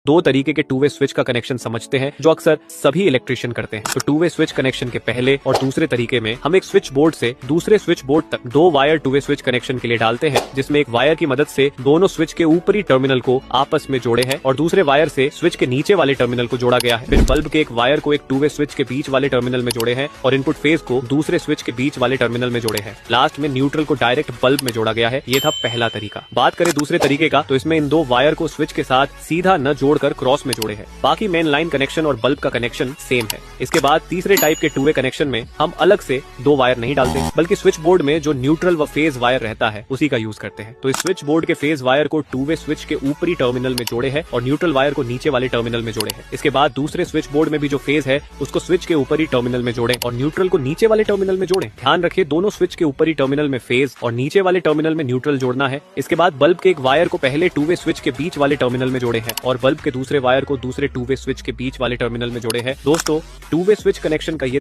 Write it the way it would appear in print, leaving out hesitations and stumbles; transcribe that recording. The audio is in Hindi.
दो तरीके के टू वे स्विच का कनेक्शन समझते हैं जो अक्सर सभी इलेक्ट्रिशियन करते हैं। तो टू वे स्विच कनेक्शन के पहले और दूसरे तरीके में हम एक स्विच बोर्ड से दूसरे स्विच बोर्ड तक दो wire two way switch connection के लिए डालते हैं, जिसमें एक वायर की मदद से दोनों स्विच के ऊपरी टर्मिनल को आपस में जोड़े हैं और दूसरे वायर से स्विच के नीचे वाले टर्मिनल को जोड़ा गया है। फिर बल्ब के एक वायर को एक टू वे स्विच के बीच वाले टर्मिनल में जोड़े हैं और इनपुट फेज को दूसरे स्विच के बीच वाले टर्मिनल में जोड़े हैं। लास्ट में न्यूट्रल को डायरेक्ट बल्ब में जोड़ा गया है। ये था पहला तरीका। बात करें दूसरे तरीके का, तो इसमें इन दो वायर को स्विच के साथ सीधा न जोड़कर क्रॉस में जोड़े हैं। बाकी मेन लाइन कनेक्शन और बल्ब का कनेक्शन सेम है। इसके बाद तीसरे टाइप के टू वे कनेक्शन में हम अलग से दो वायर नहीं डालते, बल्कि स्विच बोर्ड में जो न्यूट्रल व फेज वायर रहता है उसी का यूज करते हैं। तो इस स्विच बोर्ड के फेज वायर को टू वे स्विच के ऊपरी टर्मिनल में जोड़े हैं और न्यूट्रल वायर को नीचे वाले टर्मिनल में जोड़े हैं। इसके बाद दूसरे स्विच बोर्ड में भी जो फेज है उसको स्विच के ऊपरी टर्मिनल में जोड़ें और न्यूट्रल को नीचे वाले टर्मिनल में जोड़ें। ध्यान रखें, दोनों स्विच के ऊपरी टर्मिनल में फेज और नीचे वाले टर्मिनल में न्यूट्रल जोड़ना है। इसके बाद बल्ब के एक वायर को पहले टू वे स्विच के बीच वाले टर्मिनल में जोड़े हैं और बल्ब के दूसरे वायर को दूसरे टू वे स्विच के बीच वाले टर्मिनल में जोड़े हैं। दोस्तों, टू वे स्विच कनेक्शन का ये